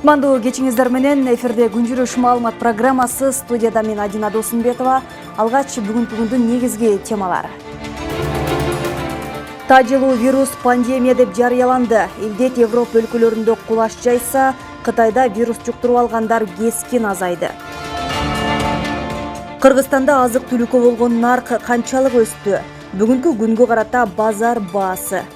Кутмандуу кечиңиздер менен эфирде күн жүрүш маалымат программасы, студияда мен Адина Досумбетова. Алгач бүгүнкү күндүн негизги темалары. Тажылуу вирус пандемия деп жарыяланды. Илдет Европа өлкөлөрүндө кулаш жайса, Кытайда вирус жуктуруп алгандар кескин азайды. Кыргызстанда азык-түлүккө болгон нарк канчалык өстү? Бүгүнкү күнгө карата базар баасы.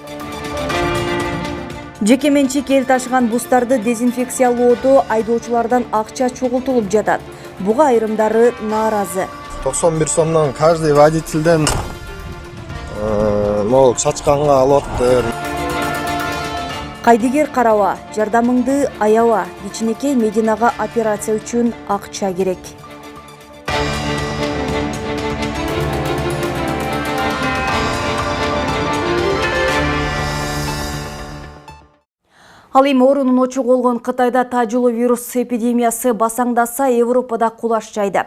Жеке менчик эл ташыган бустарды дезинфекциялоодо айдоочулардан акча чогултулуп жатат. Буга айрымдары нааразы. 91 сомдон каждый водительден могул чачканга алыптыр. Кайдыгер караба, жардамыңды аяба. Кичинекей Мединага операция үчүн акча керек. Ал эми орунун очук болгон Кытайда тажылуу вирус эпидемиясы басаңдаса, Европада кулаш жайды.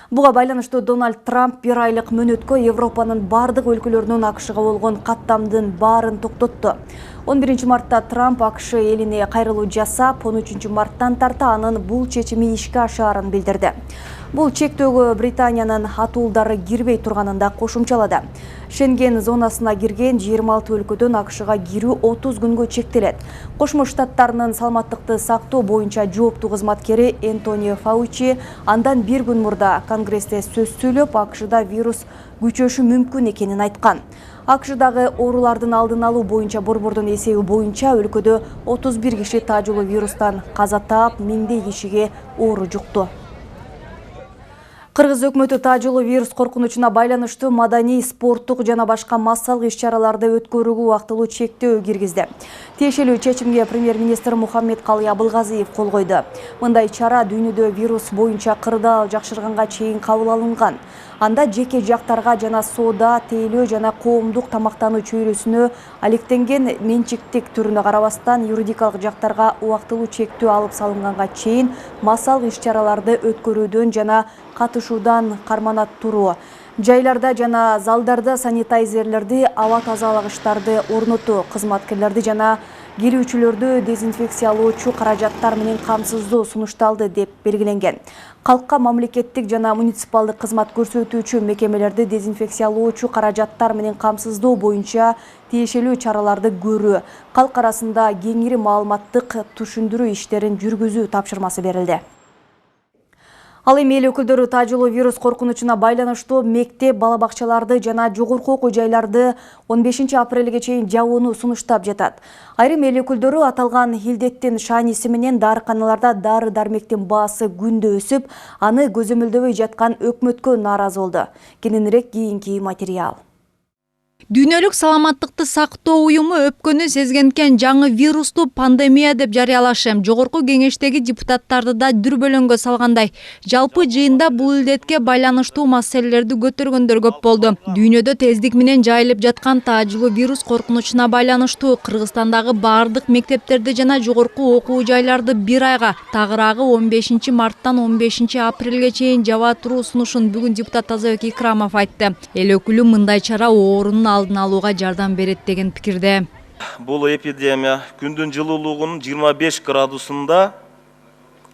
Буга байланыштуу Дональд Трамп бир айлык мөөнөткө Европанын бардык өлкөлөрүнүн АКШга болгон каттамдын баарын токтотту. 11 мартта Трамп АКШ элине кайрылуу жасап, 13 марттан тарта анын бул чечими ишке ашаарын билдирди. Бул чектөөгө Британиянын атуулдары кирбей турганын да кошумчалады. Шенген зонасына кирген 26 өлкөдөн АКШга кирүү 30 күнгө чектелет. Кошмо Штаттарынын саламаттыкты сактоо боюнча жооптуу кызматкери Энтони Фаучи андан бир күн мурда Конгрессте сөз сүйлөп, АКШда вирус күчөшү мүмкүн экенин айткан. АКШдагы оорулардын алдын алуу боюнча борбордун эсеби боюнча өлкөдө 31 киши тажылуу вирустан каза таап, миңдей кишиге оору жукту. Кыргыз өкмөтү тажылуу вирус коркунучуна байланыштуу маданий, спорттук жана башка массалык иш-чараларды өткөрүүгө убактылуу чектөө киргизди. Тиешелүү чечимге премьер-министр Мухаммед Калый Абылгазиев кол койду. Мындай чара дүйнөдө вирус боюнча кырдаал жакшырганга чейин кабыл алынган. Анда жеке жактарга жана соода, тейлөө жана коомдук тамактануу чөйрөсүнө алектенген менчиктик түрүнө карабастан юридикалык жактарга убактылуу чектөө алып салынганга чейин массалык иш-чараларды өткөрүүдөн жана катышуудан карманат туруу. Жайларда жана залдарда санитайзерлерди, аба тазалагычтарды орнотуу, кызматкерлерди жана келүүчүлөрдү дезинфекциялоочу каражаттар менен камсыздоо сунушталды деп белгиленген. Калкка мамлекеттик жана муниципалдык кызмат көрсөтүүчү мекемелерди дезинфекциялоочу каражаттар менен камсыздоо боюнча тиешелүү чараларды көрүү, калк арасында кеңири маалыматтык түшүндүрүү иштерин жүргүзүү тапшырмасы берилди. Ал эми эл өкүлдөрү тажылуу вирус коркунучуна байланыштуу мектеп, бала-бакчаларды жана жогорку окуу жайларды 15 апрелге чейин жабууну сунуштап жатат. Айрым эл өкүлдөрү аталган илдеттин шааниси менен дарыканаларда дары-дармектин баасы күндө өсүп, аны көзөмөлдөбөй жаткан өкмөткө нааразы болду. Кененирээк кийинки материал. Дүйнөлүк саламаттыкты сактоо уюму өпкөнү сезгенкен жаңы вирусту пандемия деп жарыялашы жогорку кеңештеги депутаттарды да дүрбөлөңгө салгандай. Жалпы жыйында бул илдетке байланыштуу маселелерди көтөргөндөр көп болду. Дүйнөдө тездик менен жайылып жаткан тажылуу вирус коркунучуна байланыштуу Кыргызстандагы бардык мектептерди жана жогорку окуу жайларды бир айга, тагыраагы 15 марттан 15 апрелге чейин жаба туруу сунушун бүгүн депутат Тазабек Икрамов айтты. Эл өкүлү мындай чара оорунун алдын алууга жардам берет деген пикирде. Бул эпидемия күндүн жылуулугунун 25 градусунда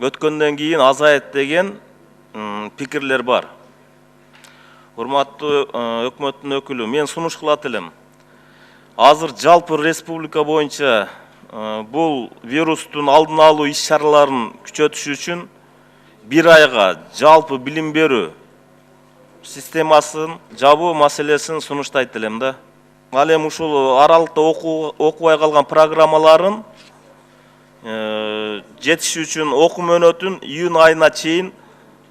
өткөндөн кийин азайет деген пикирлер бар. Урматтуу өкмөттүн өкүлү, мен сунуш кылат элем. Азыр жалпы республика боюнча бул вирустун алдын алуу иш-чараларын күчөтүш үчүн бир айга жалпы билим берүү системасын жабуу маселесин сунуштайт элем да. Ал эми ушул аралыкта окубай калган программаларын жетиш үчүн окуу мөөнөтүн июнь айына чейин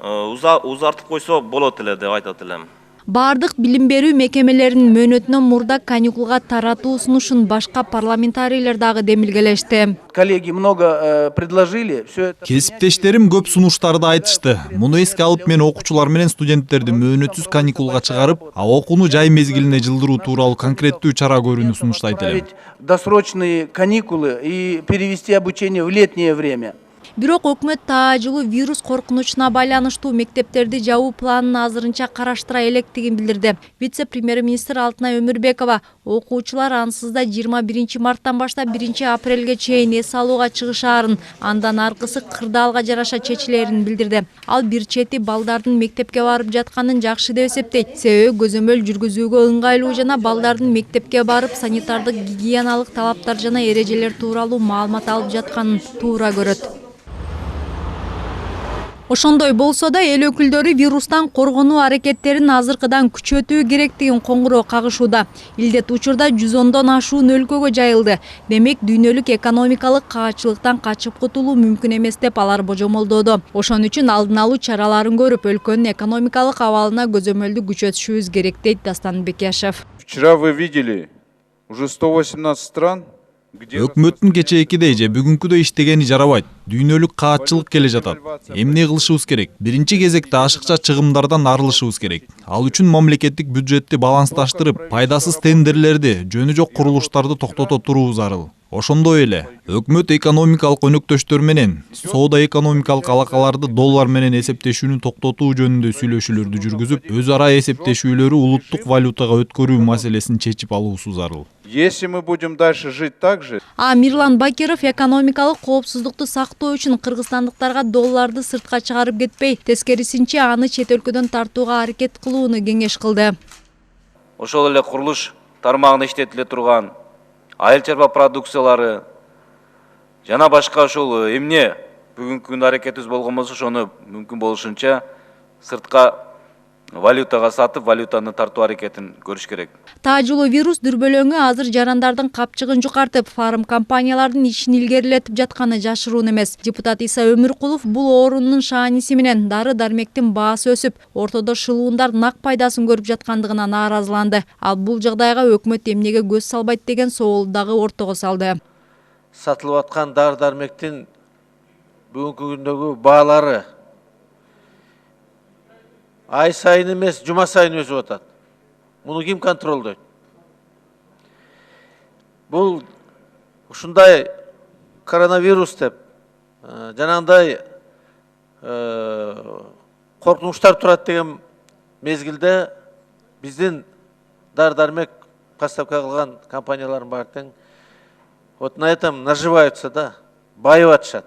узартып койсо болот эле деп айтат элем. Бардык билим берүү мекемелеринин мөөнөтүнөн мурда каникулга таратуу сунушун башка парламентарийлер дагы демилгелешти. Коллеги много предложили. Кесиптештерим көп сунуштарды айтышты. Муну эске алып мен окуучулар менен студенттерди мөөнөтсүз каникулга чыгарып, окууну жай мезгилине жылдыруу тууралуу конкреттүү чара көрүүнү сунуштайт элем. Досрочные каникулы и перевести обучение в летнее время. Бирок өкмөт таажылуу вирус коркунучуна байланыштуу мектептерди жабуу планын азырынча караштыра электигин билдирди. Вице-премьер-министр Алтынай Өмүрбекова окуучулар ансызда 21 марттан баштап 1 апрелге чейин эс алууга чыгышаарын, андан аркысы кырдаалга жараша чечилерин билдирди. Ал бир чети балдардын мектепке барып жатканын жакшы деп эсептейт. Себеби көзөмөл жүргүзүүгө ыңгайлуу жана балдардын мектепке барып санитардык гигиеналык талаптар жана эрежелер тууралуу маалымат алып жатканын туура көрөт. Ошондой болсо да эл өкүлдөрү вирустан коргонуу аракеттерин азыркыдан күчөтүү керектигин коңгуроо кагышууда. Илдет учурда 110дон ашуун өлкөгө жайылды. Демек дүйнөлүк экономикалык каачылыктан качып кутулуу мүмкүн эмес деп алар божомолдоодо. Ошон үчүн алдын алуу чараларын көрүп, өлкөнүн экономикалык абалына көзөмөлдү күчөтүшүбүз керек дейт Дастан Бекешев. Вчера вы видели уже 118 стран. Өкмөттүн кечээкидей же бүгүнкүдөй иштегени жарабайт. Дүйнөлүк каатчылык келе жатат. Эмне кылышыбыз керек? Биринчи кезекте ашыкча чыгымдардан арылышыбыз керек. Ал үчүн мамлекеттик бюджетти балансташтырып, пайдасыз тендерлерди, жөнү жок курулуштарды токтото туруу зарыл. Ошондой эле өкмөт экономикалык өнөктөштөр менен соода экономикалык алакаларды доллар менен эсептешүүнү токтотуу жөнүндө сүйлөшүүлөрдү жүргүзүп, өз ара эсептешүүлөрү улуттук валютага өткөрүү маселесин чечип алуусу зарыл. Если мы будем дальше жить так же. Мирлан Бакиров экономикалык коопсуздукту сактоо үчүн кыргызстандыктарга долларды сыртка чыгарып кетпей, тескерисинче аны чет өлкөдөн тартууга аракет кылууну кеңеш кылды. Ошол эле курулуш тармагында иштетиле турган айыл чарба продукциялары жана башка ошол эмне бүгүнкү күндө аракетибиз болгон болсо ошону мүмкүн болушунча сыртка валютага сатып, валютаны тартуу аракетин көрүш керек. Таажылуу вирус дүрбөлөңү азыр жарандардын капчыгын жукартып, фарм компаниялардын ишин илгерилетип жатканы жашыруун эмес. Депутат Иса Өмүркулов бул оорунун шааниси менен дары-дармектин баасы өсүп, ортодо шылуундар нак пайдасын көрүп жаткандыгына нааразыланды. Ал бул жагдайга өкмөт эмнеге көз салбайт деген соолду дагы ортого салды. Сатылып аткан дары-дармектин бүгүнкү күндөгү баалары ай сайын эмес, жума сайын өсүп атат. Муну ким контролдойт? Бул ушундай коронавирус деп, жанагындай коркунучтар турат деген мезгилде биздин дары-дармек поставка кылган компаниялардын баары тең вот на этом наживаются да, байып атышат.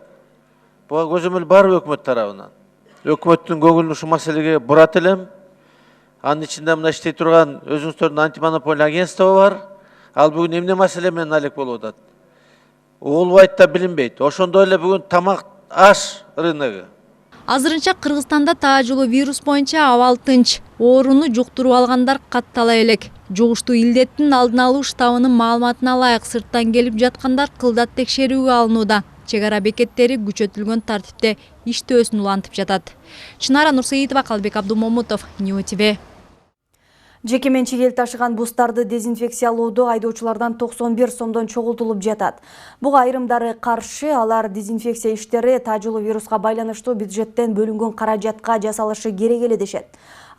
Буга көзөмөл бар өкмөт тарабынан. Өкмөттүн көңүлүн ушу маселеге бурат элем. Анын ичинде мына иштей турган өзүңүздөрдүн антимонополия агентство бар. Ал бүгүн эмне маселе менен алек болуп атат? Угулбайт да билинбейт. Ошондой эле бүгүн тамак аш рыногу. Азырынча Кыргызстанда таажылуу вирус боюнча абал тынч. Ооруну жуктуруп алгандар каттала элек. Жугуштуу илдеттин алдын алуу штабынын маалыматына ылайык сырттан келип жаткандар кылдат текшерүүгө алынууда. Чек ара бекеттери күчөтүлгөн тартипте иштөөсүн улантып жатат. Чынара Нурсеитова, Калбек Абдумомутов, Нью ТВ. Жеке менчик эл ташыган бустарды дезинфекциялоодо айдоочулардан 91 сомдон чогултулуп жатат. Буга айрымдары каршы, алар дезинфекция иштери таажылуу вируска байланыштуу бюджеттен бөлүнгөн каражатка жасалышы керек эле дешет.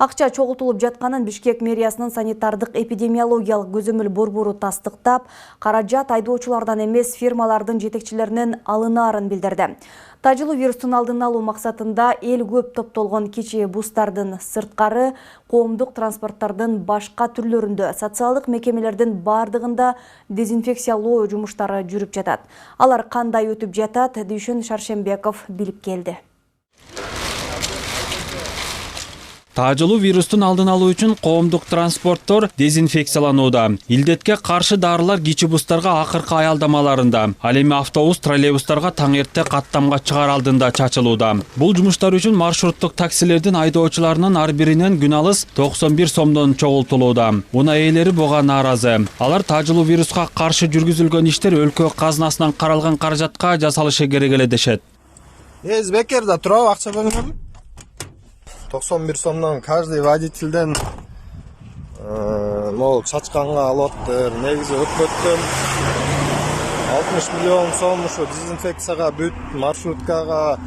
Акча чогултулуп жатканын Бишкек мэриясынын санитардык эпидемиологиялык көзөмөл борбору тастыктап, каражат айдоочулардан эмес фирмалардын жетекчилеринен алынаарын билдирди. Таажылуу вирустун алдын алуу максатында эл көп топтолгон кичи бустардын сырткары, коомдук транспорттардын башка түрлөрүндө, социалдык мекемелердин бардыгында дезинфекциялоо жумуштары жүрүп жатат. Алар кандай өтүп жатат, Дүйшөн Шаршембеков билип келди. Таажылуу вирустун алдын алуу үчүн коомдук транспорттор дезинфекцияланууда. Илдетке каршы дарылар кичи бустарга акыркы аялдамаларында, ал эми автобус, троллейбустарга таң эрте каттамга чыгаар алдында чачылууда. Бул жумуштар үчүн маршруттук таксилердин айдоочуларынын ар биринен күн алыс 91 сомдон чогултулууда. Унаа ээлери буга нааразы. Алар таажылуу вируска каршы жүргүзүлгөн иштер өлкө казынасынан каралган каражатка жасалышы керек эле дешет. Бекерде турабы, акча бөлүнөбү? 91 сомдон каждый водительден могул чачканга алаттыр. Негизи өкмөттөн 60 миллион сом ушу дезинфекцияга, бүт маршруткага,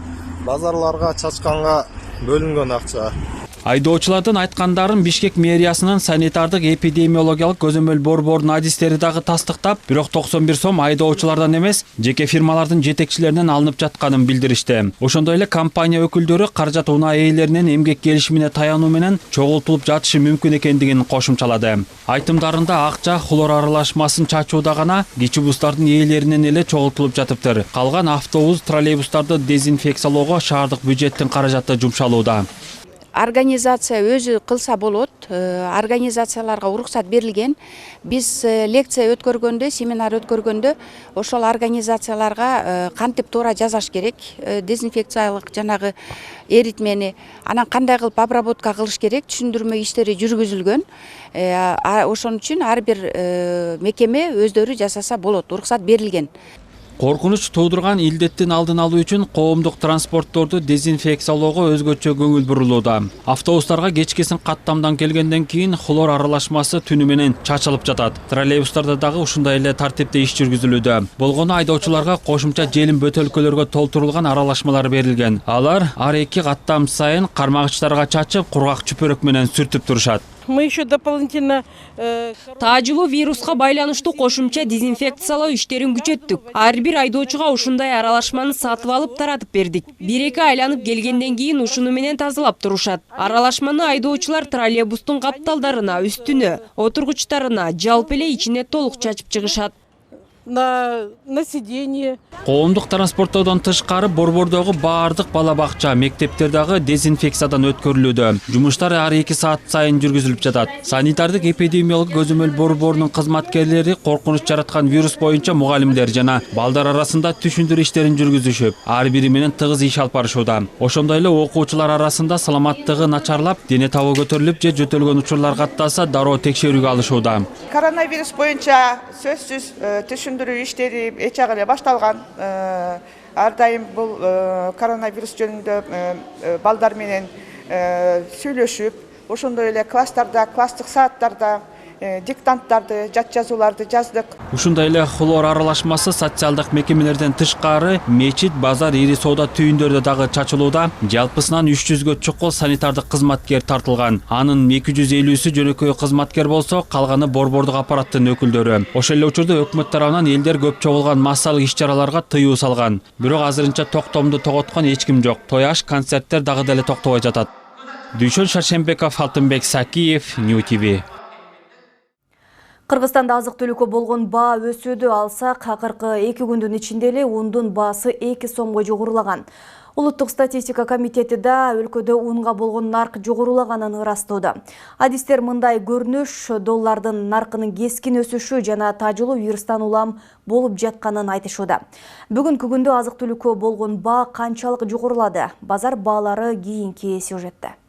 базарларга, чачканга бөлүнгөн акча. Айдоочулардын айткандарын Бишкек мэриясынын санитардык эпидемиологиялык көзөмөл борборунун адистери дагы тастыктап, бирок 91 сом айдоочулардан эмес, жеке фирмалардын жетекчилеринен алынып жатканын билдиришти. Ошондой эле компания өкүлдөрү каражат унаа ээлеринин эмгек келишимине таянуу менен чогултулуп жатышы мүмкүн экендигин кошумчалады. Айтымдарында акча хлор аралашмасын чачууда гана кичи бустардын ээлеринен эле чогултулуп жатыптыр. Калган автобус, троллейбустарды дезинфекциялоого шаардык бюджеттин каражаты жумшалууда. Организация өзү кылса болот. Организацияларга уруксат берилген. Биз лекция өткөргөндө, семинар өткөргөндө ошол организацияларга кантип туура жасаш керек, дезинфекциялык жанагы эритмени, анан кандай кылып обработка кылыш керек, түшүндүрмө иштери жүргүзүлгөн. Ошон үчүн ар бир мекеме өздөрү жасаса болот, уруксат берилген. Коркунуч туудурган илдеттин алдын алуу үчүн коомдук транспортторду дезинфекциялоого өзгөчө көңүл бурулууда. Автобустарга кечкесин каттамдан келгенден кийин хлор аралашмасы түнү менен чачылып жатат. Троллейбустарда дагы ушундай эле тартипте иш жүргүзүлүүдө. Болгону айдоочуларга кошумча желим бөтөлкөлөргө толтурулган аралашмалар берилген. Алар ар 2 каттам сайын кармагычтарга чачып, кургак чүпөрөк менен сүртүп турушат. Мы еще дополнительно таажылуу вируска байланыштуу кошумча дезинфекциялоо иштерин күчөттүк. Ар бир айдоочуга ушундай аралашманы сатып алып таратып бердик. 1-2 айланып келгенден кийин ушуну менен тазалап турушат. Аралашманы айдоочулар троллейбустун капталдарына, үстүнө, отургучтарына, жалпы эле ичине толук чачып чыгышат. на сиденье. Коомдук транспорттодон тышкары борбордогу баардык бала бакча, мектептер дагы дезинфекциядан өткөрүлүүдө. Жумуштар ар 2 саат сайын жүргүзүлүп жатат. Санитардык эпидемиологик көзөмөл борборунун кызматкерлери коркунуч жараткан вирус боюнча мугалимдер жана балдар арасында түшүндүрүү иштерин жүргүзүшүп, ар бири менен тыгыз иш алып барышууда. Ошондой эле окуучулар арасында саламаттыгы начарлап, дене табы көтөрүлүп же жөтөлгөн учурлар катталса, дароо текшерүүгө алышууда. Коронавирус боюнча сөзсүз түшүндүрүү иштери эч жагы эле башталган. Ар дайым бул коронавирус жөнүндө балдар менен сүйлөшүп, ошондой эле класстарда, класстык сааттарда диктанттарды, жат жазууларды жаздык. Ушундай эле хлор аралашмасы социалдык мекемелерден тышкары мечит, базар, ири соода түйүндөрдө дагы чачылууда. Жалпысынан 300гө чукул санитардык кызматкер тартылган. Анын 250сү жөнөкөй кызматкер болсо, калганы борбордук аппараттын өкүлдөрү. Ошол эле учурда өкмөт тарабынан элдер көп чогулган массалык иш-чараларга тыюу салган. Бирок азырынча токтомду тоготкон эч ким жок. Тояш, концерттер дагы деле токтобой жатат. Дүйшөн Шаршембеков, Алтынбек Сакиев, New TV. Кыргызстанда азык-түлүккө болгон баа өсүүдө алсак, акыркы 2 күндүн ичинде эле ундун баасы 2 сомго жогорулаган. Улуттук статистика комитети да өлкөдө унга болгон нарк жогорулаганын ырастоодо. Адистер мындай көрүнүш доллардын наркынын кескин өсүшү жана таажылуу вирустан улам болуп жатканын айтышууда. Бүгүнкү күндө азык-түлүккө болгон баа канчалык жогорулады? Базар баалары кийинки сюжетте.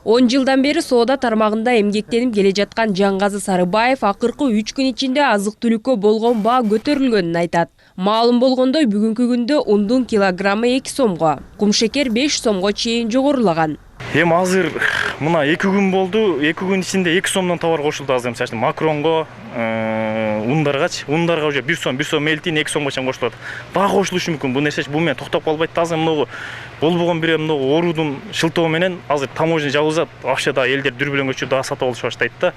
10 жылдан бери соода тармагында эмгектенип келе жаткан Жангазы Сарыбаев акыркы 3 күн ичинде азык-түлүккө болгон баа көтөрүлгөнүн айтат. Маалым болгондой, бүгүнкү күндө ундун килограммы 2 сомго, кумшекер 5 сомго чейин жогорулаган. Эми азыр мына 2 күн болду, 2 күн ичинде 2 сомдон товар кошулду. Азыр мисалы макронго, ундарга уже 1 сом мелтин 2 сомго чейин кошулат. Дагы кошулушу мүмкүн. Бул нерсе бул менен токтоп калбайт. Азыр мынагу болбогон бир оорудун шылтоо менен азыр таможня жабылса, вообще да элдер дүрбөлөңгөчү дагы сатып алыша баштайт да.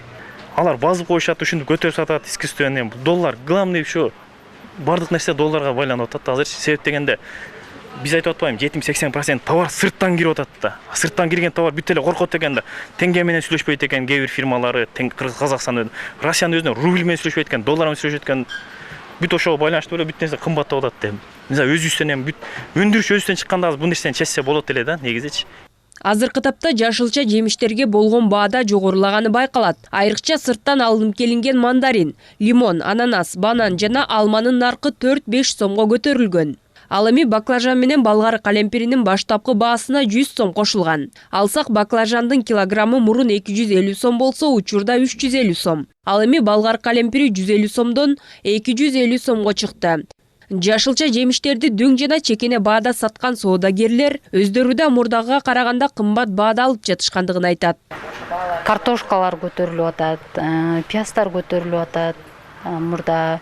Алар базып коюшат, ушинтип көтөрүп сатат, иски үстүнөн. Доллар главный ушу бардык нерсе долларга байланып атат азыр. Себеп дегенде биз айтып атпайбы, 70-80% товар сырттан кирип атат да. Сырттан кирген товар бүт эле коркот экен да. Теңге менен сүйлөшпөйт экен кээ бир фирмалары, Кыргыз-Казакстан, Россиянын өзүнө рубль менен сүйлөшпөйт экен, доллар менен сүйлөшөт экен. Бүт ошого байланыштуу эле бүт нерсе кымбаттап атат деп. Мисалы өзүбүздөн эми бүт өндүрүш өзүбүздөн чыкканда бул нерсени чечсе болот эле да, негизичи. Азыркы тапта жашылча жемиштерге болгон баада жогорулаганы байкалат. Айрыкча сырттан алынып келинген мандарин, лимон, ананас, банан жана алманын наркы 4-5 сомго көтөрүлгөн. Ал эми баклажан менен болгар калемпиринин баштапкы баасына 100 сом кошулган. Алсак баклажандын килограммы мурун 250 сом болсо, учурда 350 сом. Ал эми болгар калемпири 150 сомдон 250 сомго чыкты. Жашылча жемиштерди дөң жана чекене баада саткан соодагерлер өздөрү да мурдага караганда кымбат баада алып жатышкандыгын айтат. Картошкалар көтөрүлүп атат, пияздар көтөрүлүп атат. Мурда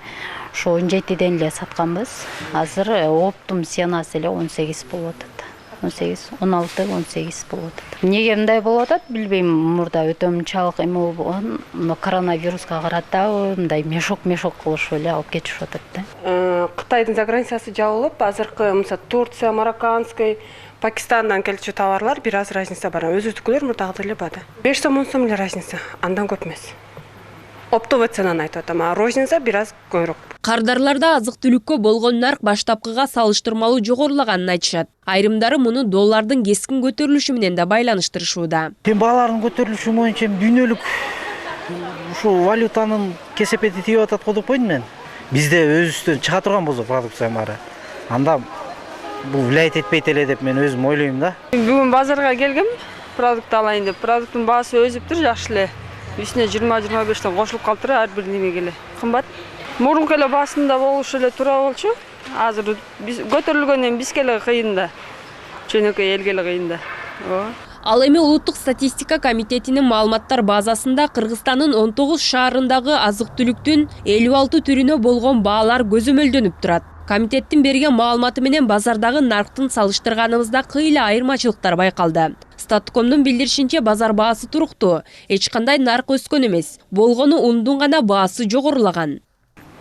ошо 17ден эле сатканбыз. Азыр оптум сенасы эле 18 болуп атат. 16-18 болуп атат. Неге мындай болуп атат билбейм, мурда өтө мынчалык эме болгон, коронавируска карата мындай мешок кылышып эле алып кетишип атат да. Кытайдын заграницасы жабылып, азыркы мисалы Турция, Марокканский, Пакистандан келчү товарлар бир аз разница бар. Өзүдүкүлөр мурдагыдай эле бады. 5 сом 10 сом эле разница, андан көп эмес. Оптовый ценаны айтып атам, а розница бир аз көбүрөөк. Кардарларда азык-түлүккө болгон нарк баштапкыга салыштырмалуу жогорулаганын айтышат. Айрымдары муну доллардын кескин көтөрүлүшү менен да байланыштырышууда. Баалардын көтөрүлүшү боюнча дүйнөлүк ушул валютанын кесепети тийип атат го деп койдум мен. Бизде өзүбүздөн чыга турган болсо продукция баары. Анда бул влиять этпейт эле деп мен өзүм ойлойм да. Бүгүн базарга келгем, продукт алайын деп. Продукттун баасы өсүптүр, жакшы эле. Үстүнө 20-25тен кошулуп калыптыр ар бир немеге эле. Кымбат. Мурунку эле басында болушу эле туура болчу. Азыр биз көтөрүлгөндөн бизге эле кыйын да. Чөнөкөй элге эле кыйын да. Ал эми Улуттук статистика комитетинин маалыматтар базасында Кыргызстандын 19 шаарындагы азык-түлүктүн 56 түрүнө болгон баалар көзөмөлдөнүп турат. Комитеттин берген маалыматы менен базардагы нарктын салыштырганыбызда кыйла айырмачылыктар байкалды. Статкомдун билдиришинче базар баасы туруктуу, эч кандай нарк өскөн эмес. Болгону ундун гана баасы жогорулаган.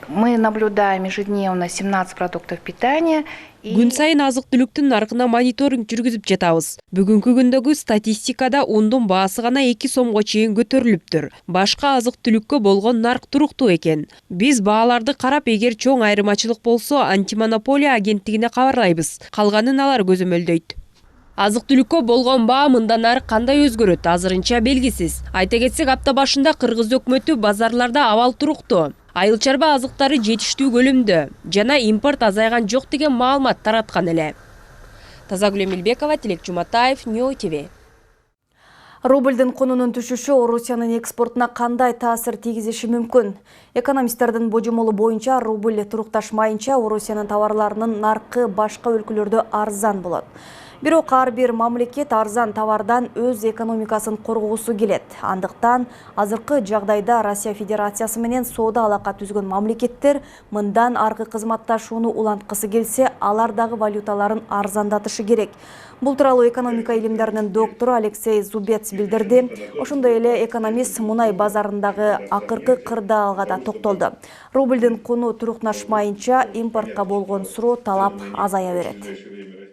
Мы наблюдаем ежедневно 17 продуктов питания. Күн сайын азык-түлүктүн наркына мониторинг жүргүзүп жатабыз. Бүгүнкү күндөгү статистикада ундун баасы гана 2 сомго чейин көтөрүлүптүр. Башка азык-түлүккө болгон нарк туруктуу экен. Биз бааларды карап, эгер чоң айырмачылык болсо, антимонополия агенттигине кабарлайбыз. Калганын алар көзөмөлдөйт. Азык-түлүккө болгон баа мындан ары кандай өзгөрөт, азырынча белгисиз. Айта кетсек, апта башында Кыргыз өкмөтү базарларда абал туруктуу, айыл чарба азыктары жетиштүү көлөмдө жана импорт азайган жок деген маалымат тараткан эле. Тазагүл Эмилбекова, Тилек Жуматаев, Нью ТВ. Рубльдин кунунун түшүшү Орусиянын экспортуна кандай таасир тийгизиши мүмкүн? Экономисттердин божомолу боюнча рубль турукташмайынча Орусиянын товарларынын наркы башка өлкөлөрдө арзан болот. Бирок ар бир мамлекет арзан товардан өз экономикасын коргоосу келет. Андыктан азыркы жагдайда Россия Федерациясы менен соода алака түзгөн мамлекеттер мындан аркы кызматташууну уланткысы келсе, алардагы валюталарын арзандатышы керек. Бул тууралуу экономика илимдеринин доктору Алексей Зубец билдирди. Ошондой эле экономист мунай базарындагы акыркы кырдаалга да токтолду. Рубльдин куну турукташмайынча импортко болгон суроо талап азая берет.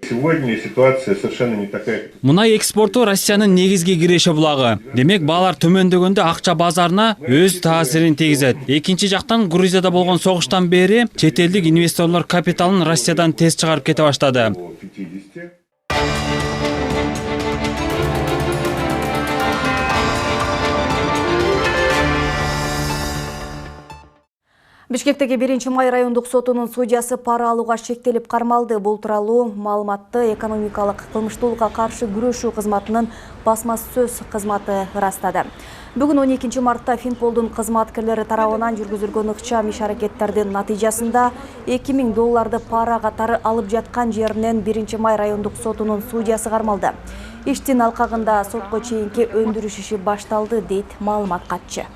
Сегодня ситуация совершенно не такая. Мунай экспорту Россиянын негизги киреше булагы. Демек баалар төмөндөгөндө акча базарына өз таасирин тийгизет. Экинчи жактан Грузияда болгон согуштан бери чет элдик инвесторлор капиталын Россиядан тез чыгарып кете баштады. Бишкектеги 1-май райондук сотунун судьясы пара алууга шектелип кармалды. Бул тууралуу маалыматты экономикалык кылмыштуулукка каршы күрөшүү кызматынын басма сөз кызматы ырастады. Бүгүн 12 мартта Финполдун кызматкерлери тарабынан жүргүзүлгөн ыкчам иш-аракеттердин натыйжасында $2000 пара катары алып жаткан жеринен 1-май райондук сотунун судьясы кармалды. Иштин алкагында сотко чейинки өндүрүш иши башталды, дейт маалымат катчы.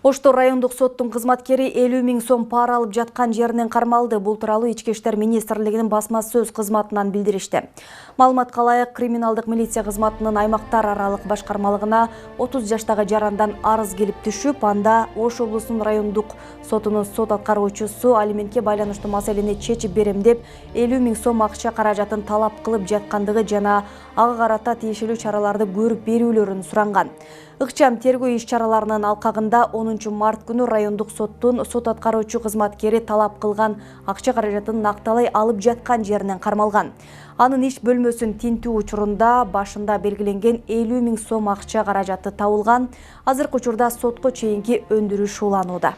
Оштор райондук соттун кызматкери 50 000 сом пара алып жаткан жеринен кармалды. Бул тууралуу Ички иштер министрлигинин басма сөз кызматынан билдиришти. Маалыматка ылайык, криминалдык милиция кызматынын аймактар аралык башкармалыгына 30 жаштагы жарандан арыз келип түшүп, анда Ош облусунун райондук сотунун сот аткаруучусу алиментке байланыштуу маселени чечип берем деп 50 000 сом акча каражатын талап кылып жаткандыгы жана ага карата тиешелүү чараларды көрүп берүүлөрүн суранган. Ыкчам тергөө иш-чараларынын алкагында 10 март күнү райондук соттун сот аткаруучу кызматкери талап кылган акча каражатын накталай алып жаткан жеринен кармалган. Анын иш бөлмөсүн тинтүү учурунда башында белгиленген 50 000 сом акча каражаты табылган. Азыркы учурда сотко чейинки өндүрүш уланууда.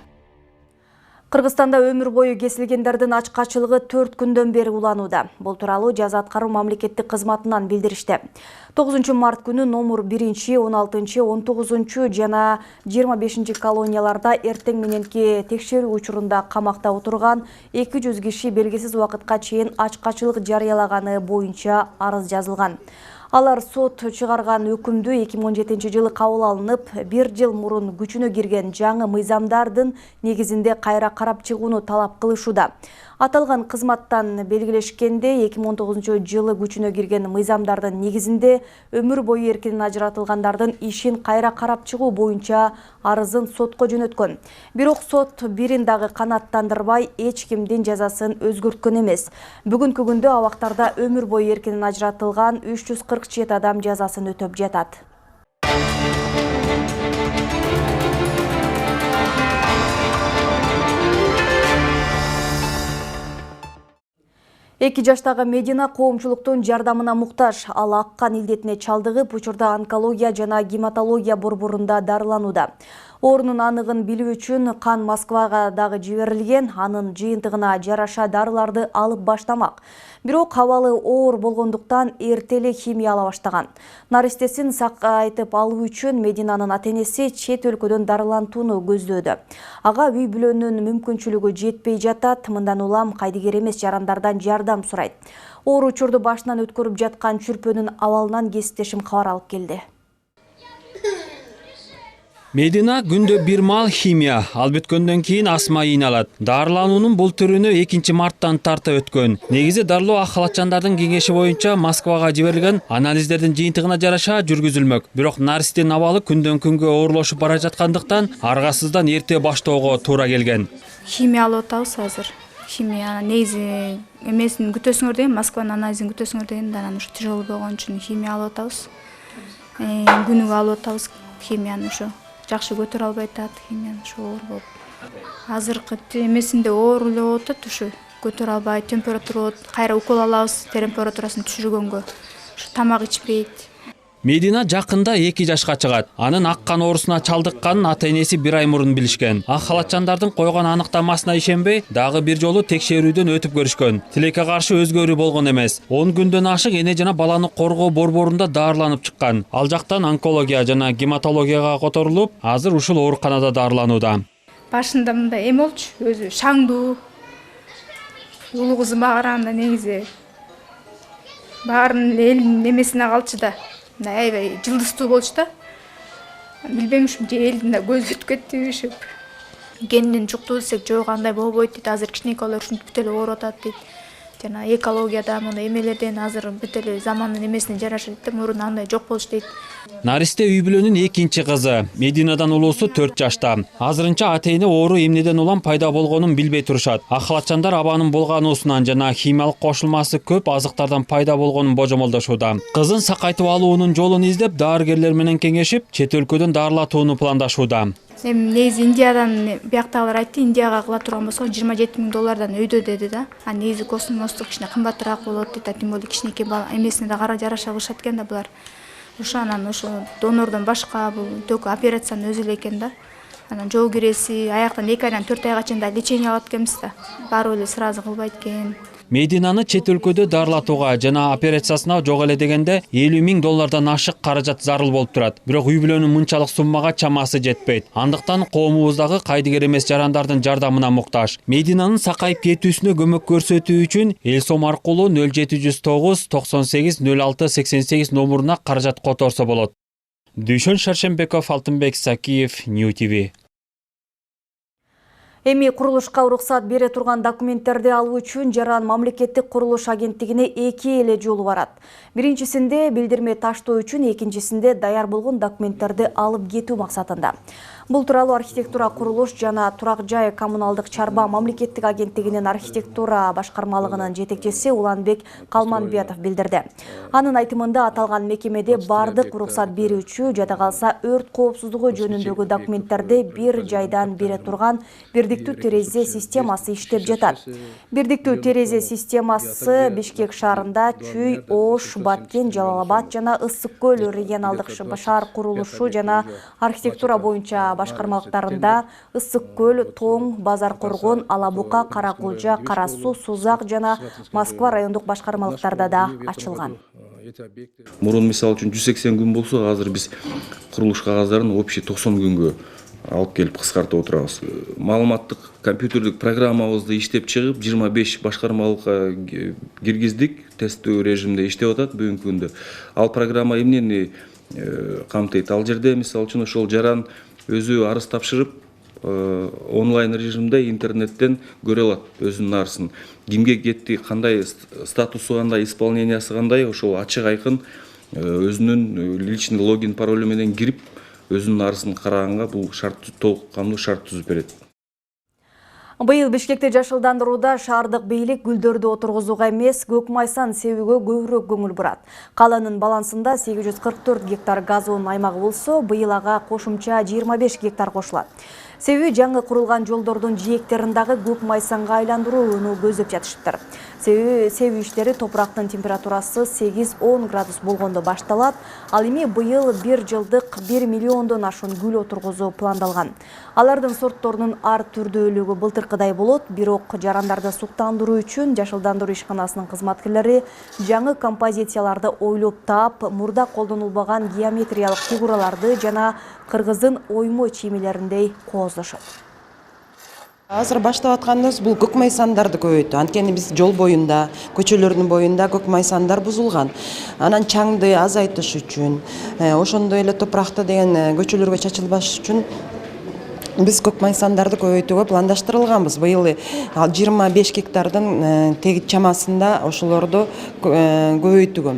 Кыргызстанда өмүр бою кесилгендердин ачкачылыгы 4 күндөн бери уланууда. Бул тууралуу жаза аткаруу мамлекеттик кызматынан билдиришти. 9 март күнү номер 1, 16, 19 жана 25 колонияларда эртең мененки текшерүү учурунда камакта отурган 200 киши белгисиз убакытка чейин ачкачылык жарыялаганы боюнча арыз жазылган. Алар сот чыгарган өкүмдү 2017 жылы кабыл алынып, 1 жыл мурун күчүнө кирген жаңы мыйзамдардын негизинде кайра карап чыгууну талап кылышууда. Аталган кызматтан белгилешкенде 2019 жылы күчүнө кирген мыйзамдардын негизинде өмүр бою эркинен ажыратылгандардын ишин кайра карап чыгуу боюнча арызын сотко жөнөткөн. Бирок сот бирин дагы канааттандырбай, эч кимдин жазасын өзгөрткөн эмес. Бүгүнкү күндө абактарда өмүр бою эркинен ажыратылган 347 адам жазасын өтөп жатат. Эки жаштагы Медина коомчулуктун жардамына муктаж. Ал аккан илдетине чалдыгып, учурда онкология жана гематология борборунда дарыланууда. Орунун аныгын билүү үчүн кан Москвага дагы жиберилген, анын жыйынтыгына жараша дарыларды алып баштамак. Бирок абалы оор болгондуктан эртеле химия ала баштаган. Наристесин сакайтып алуу үчүн Мединанын ата-энеси чет өлкөдөн дарылантууну көздөөдө. Ага үй бүлөнүн мүмкүнчүлүгү жетпей жатат, мындан улам кайдыгер эмес жарандардан жардам сурайт. Оор учурду башынан өткөрүп жаткан чүрпөнүн абалынан кесиптешим кабар алып келди. Медина күндө бир маал химия, ал бүткөндөн кийин астма ийналат. Дарылануунун бул түрүнө 2 марттан тарта өткөн. Негизи дарылоо ак халатчандардын кеңеши боюнча Москвага жиберилген, анализдердин жыйынтыгына жараша жүргүзүлмөк. Бирок Наристин абалы күндөн күнгө оорлошуп бара жаткандыктан аргасыздан эрте баштоого туура келген. Химия алып атабыз азыр. Химия негизи эмесин күтөсүңөр деген, Москванын анализин күтөсүңөр деген, анан ушу тяжелый болгон үчүн химия алып атабыз. Күнүгө алып атабыз химияны ушу. Жакшы көтөрө албай атат, химияны ушу оор болуп. Азыркы эмесинде оор эле болуп атат, ушу көтөрө албай, температура болот, кайра укол алабыз, температурасын түшүргөнгө. Ушу тамак ичпейт. Медина жакында 2 жашка чыгат. Анын аккан оорусуна чалдыкканын ата-энеси 1 ай мурун билишкен. Ак халатчандардын койгон аныктамасына ишенбей, дагы бир жолу текшерүүдөн өтүп көрүшкөн. Тилекке каршы өзгөрүү болгон эмес. 10 күндөн ашык эне жана баланы коргоо борборунда дарыланып чыккан. Ал жактан онкология жана гематологияга которулуп, азыр ушул ооруканада дарыланууда. Башында мындай эме болчу, өзү шаңдуу. Улуу кызым багарганда негизи баарын элдин эмесине калчу да. Аябай жылдыздуу болчу да. Билбейм, ушу элдин да көзү өтүп кетти, ушу генден жуктуу десек жок, андай болбойт дейт. Азыр кичинекей балдар ушинтип бүт эле ооруп атат дейт. Жана экологияда мындай эмелерден азыр бүт эле замандын эмесине жараша дейт. Мурун андай жок болчу дейт. Наристе үй бүлөнүн 2 кызы. Мединадан улуусу 4 жашта. Азырынча ата-эне оору эмнеден улам пайда болгонун билбей турушат. Ак халатчандар абанын булгануусунан жана химиялык кошулмасы көп азыктардан пайда болгонун божомолдошууда. Кызын сакайтып алуунун жолун издеп, дарыгерлер менен кеңешип, чет өлкөдөн дарылатууну пландашууда. Негизи Индиядан бияктагылар айтты, Индияга кыла турган болсо $27,000 өйдө деди да. Негизи космостук кичине кымбатыраак болот дейт. Тим более кичинекей бала эмесине да кара жараша кылышат экен да булар. Ошонан ошо донордон башка бул тök операцияны өзү эле экен да. Анан жол киреси, аяктан 2 айдан 4 айга чейин да лечение алат экенбиз да. Баары эле сразу кылбайт экен. Мединаны чет өлкөдө дарылатууга жана операциясына жок эле дегенде $50,000 ашык каражат зарыл болуп турат. Бирок үй бүлөнүн мынчалык суммага чамасы жетпейт. Андыктан коомубуздагы кайдыгер эмес жарандардын жардамына муктаж. Мединанын сакайып кетүүсүнө көмөк көрсөтүү үчүн эл сом аркылуу 0709 98 06 88 номуруна каражат которсо болот. Дүйшөн Шаршембеков, Алтынбек Сакиев, New TV. Эми курулушка уруксат бере турган документтерди алуу үчүн Жаран мамлекеттик курулуш агенттигине 2 эле жолу барат. Биринчисинде билдирме таштоо үчүн, экинчисинде даяр болгон документтерди алып кетүү максатында. Бул тууралуу архитектура курулуш жана турак жай коммуналдык чарба мамлекеттик агенттигинин архитектура башкармалыгынын жетекчиси Уланбек Калманбетов билдирди. Анын айтымында аталган мекемеде бардык уруксат берүүчү, жада калса өрт коопсуздугу жөнүндөгү документтерди бир жайдан бере турган бирдиктүү терезе системасы иштеп жатат. Бирдиктүү терезе системасы Бишкек шаарында Чүй, Ош, Баткен, Жалал-Абад жана Ысык көл регионалдык шаар курулушу жана архитектура боюнча башкармалыктарында Ысык көл, Тоң, Базар Коргон, Алабука, Каракулжа, Кара Суу, Сузак жана Москва райондук башкармалыктарда да ачылган. Мурун мисалы үчүн 180 күн болсо, азыр биз курулуш кагаздарын общий 90 күнгө алып келип кыскартып отурабыз. Маалыматтык компьютерлик программабызды иштеп чыгып 25 башкармалыкка киргиздик, тесттүү режимде иштеп атат бүгүнкү күндө. Ал программа эмнени камтыйт? Ал жерде мисалы үчүн ошол жаран өзү арыз тапшырып онлайн режимде интернеттен көрө алат өзүнүн арызын. Кимге кетти, кандай статусу, кандай исполнениясы кандай, ошол ачык айкын өзүнүн личный логин паролу менен кирип өзүнүн арызын караганга бул шарт толук камдуу шарт түзүп берет. Быйыл Бишкекте жашылдандырууда шаардык бийлик гүлдөрдү отургузууга эмес, көк майсан себүүгө көбүрөөк көңүл бурат. Каланын балансында 844 гектар газон аймагы болсо, быйыл ага кошумча 25 гектар кошулат. Себеби жаңы курулган жолдордун жээктериндагы көк майсанга айландырууну көздөп жатышыптыр. Себүү иштери топурактын температурасы 8-10 градус болгондо башталат. Ал эми быйыл 1 жылдык 1 миллиондон ашуун гүл отургузуу пландалган. Алардын сортторунун ар түрдүүлүгү былтыркыдай болот, бирок жарандарды суктандыруу үчүн жашылдандыруу ишканасынын кызматкерлери жаңы композицияларды ойлоп таап, мурда колдонулбаган геометриялык фигураларды жана кыргыздын оймо чиймелериндей кооздошот. Азыр баштап атканыбыз бул көк майсандарды көбөйтүү. Анткени биз жол боюнда, көчөлөрдүн боюнда көк майсандар бузулган. Анан чаңды азайтыш үчүн, ошондой эле топуракта деген көчөлөргө чачылбаш үчүн биз көк майсандарды көбөйтүүгө пландаштырылганбыз. Быйыл 25 гектардын теги чамасында ошолорду көбөйтүүгө.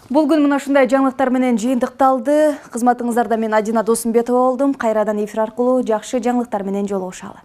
Бул күн мына ушундай жаңылыктар менен жыйынтыкталды. Кызматыңыздарда мен Адина Досумбетова болдум. Кайрадан эфир аркылуу жакшы жаңылыктар менен жолугушалы.